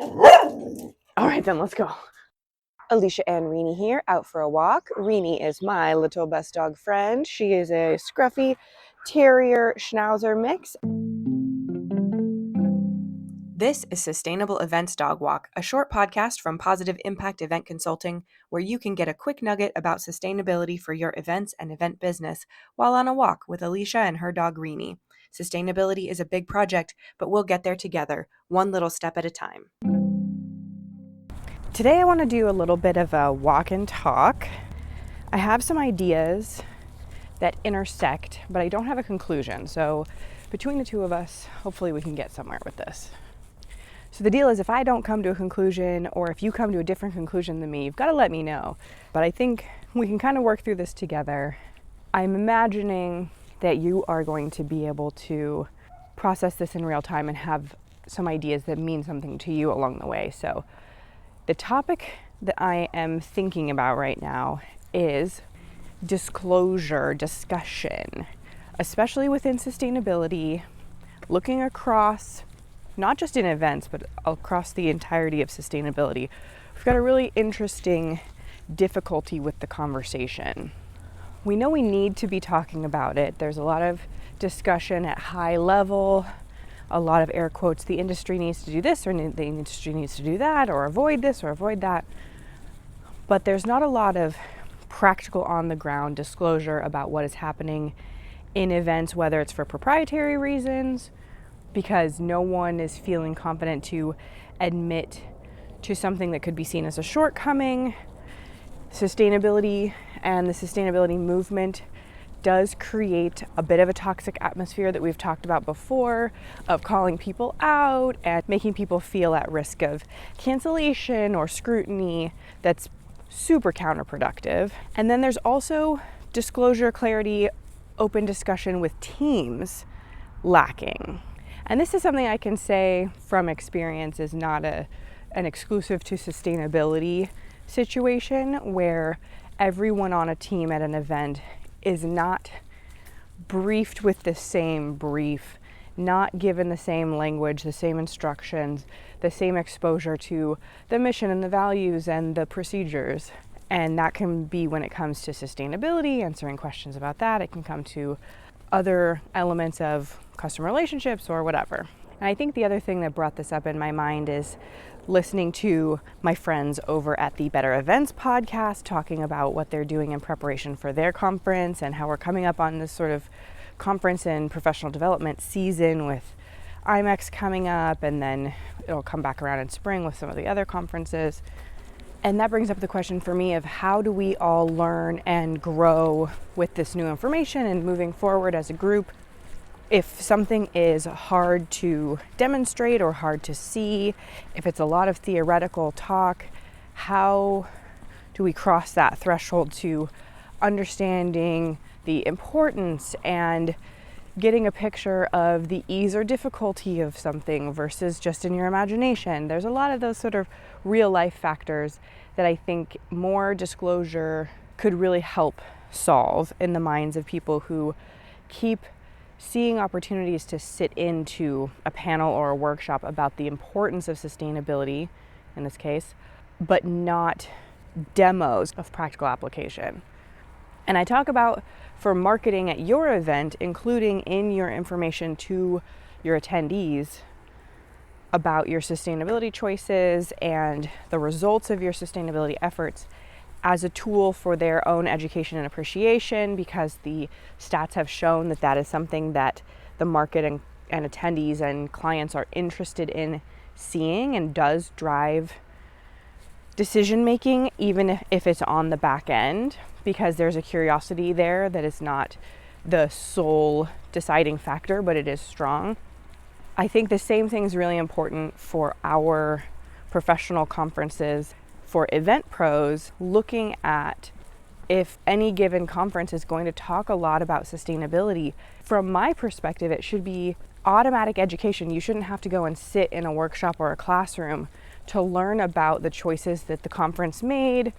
All right, then let's go. Alycia and Rini here, out for a walk. Rini is my little best dog friend. She is a scruffy terrier schnauzer mix. This is Sustainable Events Dog Walk, a short podcast from Positive Impact Event Consulting, where you can get a quick nugget about sustainability for your events and event business while on a walk with Alycia and her dog Rini. Sustainability is a big project, but we'll get there together, one little step at a time. Today I want to do a little bit of a walk and talk. I have some ideas that intersect, but I don't have a conclusion. So between the two of us, hopefully we can get somewhere with this. So the deal is, if I don't come to a conclusion, or if you come to a different conclusion than me, you've got to let me know. But I think we can kind of work through this together. I'm imagining that you are going to be able to process this in real time and have some ideas that mean something to you along the way. So the topic that I am thinking about right now is disclosure discussion, especially within sustainability, looking across, not just in events, but across the entirety of sustainability. We've got a really interesting difficulty with the conversation. We know we need to be talking about it. There's a lot of discussion at high level, a lot of air quotes, the industry needs to do this, or the industry needs to do that, or avoid this or avoid that. But there's not a lot of practical on the ground disclosure about what is happening in events, whether it's for proprietary reasons, because no one is feeling confident to admit to something that could be seen as a shortcoming. Sustainability and the sustainability movement does create a bit of a toxic atmosphere that we've talked about before, of calling people out and making people feel at risk of cancellation or scrutiny. That's super counterproductive. And then there's also disclosure, clarity, open discussion with teams lacking. And this is something I can say from experience is not an exclusive to sustainability situation, where everyone on a team at an event is not briefed with the same brief, not given the same language, the same instructions, the same exposure to the mission and the values and the procedures. And that can be when it comes to sustainability, answering questions about that. It can come to other elements of customer relationships or whatever. And I think the other thing that brought this up in my mind is listening to my friends over at the Better Events podcast talking about what they're doing in preparation for their conference, and how we're coming up on this sort of conference and professional development season with IMEX coming up, and then it'll come back around in spring with some of the other conferences. And that brings up the question for me of, how do we all learn and grow with this new information and moving forward as a group? If something is hard to demonstrate or hard to see, if it's a lot of theoretical talk, how do we cross that threshold to understanding the importance and getting a picture of the ease or difficulty of something versus just in your imagination? There's a lot of those sort of real life factors that I think more disclosure could really help solve in the minds of people who keep seeing opportunities to sit into a panel or a workshop about the importance of sustainability, in this case, but not demos of practical application. And I talk about, for marketing at your event, including in your information to your attendees about your sustainability choices and the results of your sustainability efforts, as a tool for their own education and appreciation, because the stats have shown that that is something that the market and attendees and clients are interested in seeing, and does drive decision making, even if it's on the back end, because there's a curiosity there that is not the sole deciding factor, but it is strong. I think the same thing is really important for our professional conferences. For event pros, looking at if any given conference is going to talk a lot about sustainability, from my perspective, it should be automatic education. You shouldn't have to go and sit in a workshop or a classroom to learn about the choices that the conference made,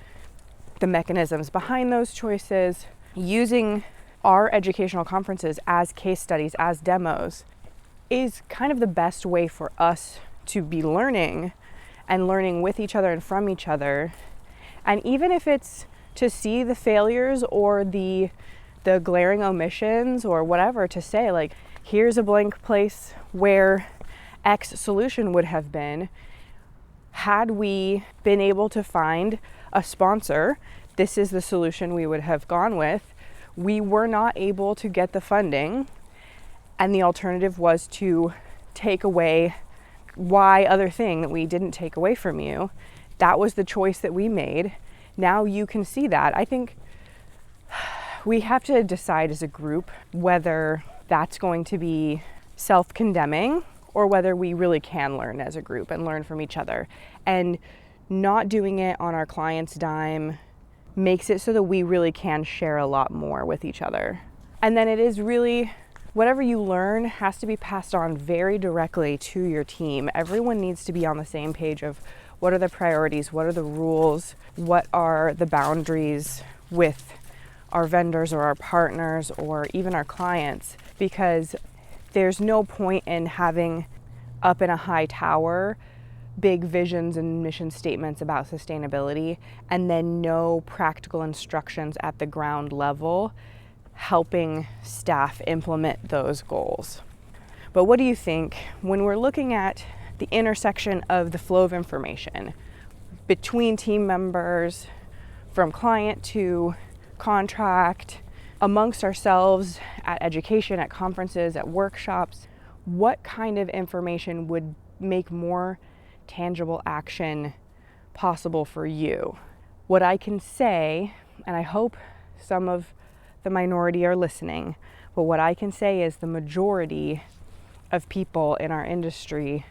the mechanisms behind those choices. Using our educational conferences as case studies, as demos, is kind of the best way for us to be learning and learning with each other and from each other. And even if it's to see the failures or the glaring omissions or whatever, to say like, here's a blank place where X solution would have been. Had we been able to find a sponsor, this is the solution we would have gone with. We were not able to get the funding, and the alternative was to take away Y other thing that we didn't take away from you. That was the choice that we made. Now you can see that. I think we have to decide as a group whether that's going to be self-condemning or whether we really can learn as a group and learn from each other. And not doing it on our client's dime makes it so that we really can share a lot more with each other. And then it is really, whatever you learn has to be passed on very directly to your team. Everyone needs to be on the same page of what are the priorities, what are the rules, what are the boundaries with our vendors or our partners or even our clients, because there's no point in having up in a high tower big visions and mission statements about sustainability and then no practical instructions at the ground level helping staff implement those goals. But what do you think when we're looking at the intersection of the flow of information between team members, from client to contract, amongst ourselves, at education, at conferences, at workshops? What kind of information would make more tangible action possible for you? What I can say, and I hope some of the minority are listening, but what I can say is the majority of people in our industry,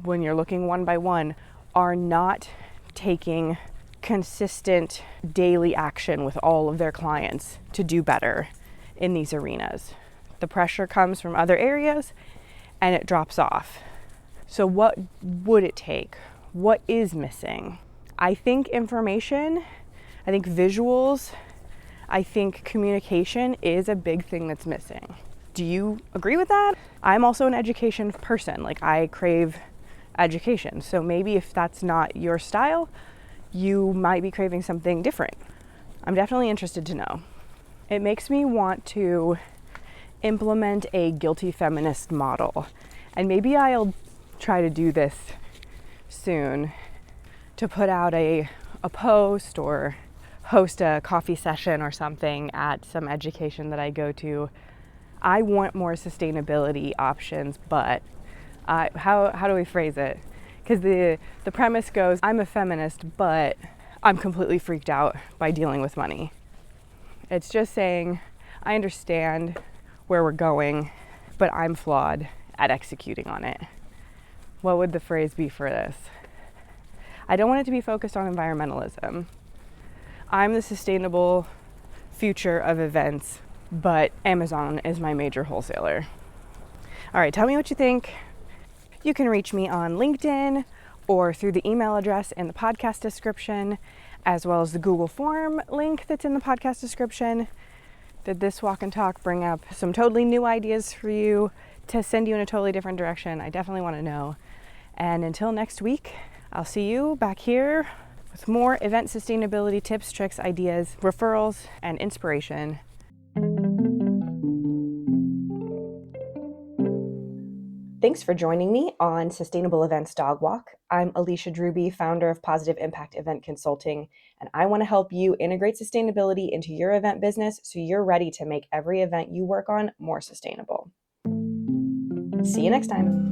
when you're looking one by one, are not taking consistent daily action with all of their clients to do better in these arenas. The pressure comes from other areas and it drops off. So what would it take? What is missing? I think information, I think visuals, I think communication is a big thing that's missing. Do you agree with that? I'm also an education person. Like, I crave education. So maybe if that's not your style, you might be craving something different. I'm definitely interested to know. It makes me want to implement a guilty feminist model. And maybe I'll try to do this soon, to put out a post or host a coffee session or something at some education that I go to. I want more sustainability options, but how do we phrase it? Because the premise goes, I'm a feminist, but I'm completely freaked out by dealing with money. It's just saying, I understand where we're going, but I'm flawed at executing on it. What would the phrase be for this? I don't want it to be focused on environmentalism. I'm the sustainable future of events, but Amazon is my major wholesaler. All right, tell me what you think. You can reach me on LinkedIn or through the email address in the podcast description, as well as the Google form link that's in the podcast description. Did this walk and talk bring up some totally new ideas for you to send you in a totally different direction? I definitely want to know. And until next week, I'll see you back here with more event sustainability tips, tricks, ideas, referrals, and inspiration. Thanks for joining me on Sustainable Events Dog Walk. I'm Alycia Drewby, founder of Positive+Impact Event Consulting, and I want to help you integrate sustainability into your event business so you're ready to make every event you work on more sustainable. See you next time.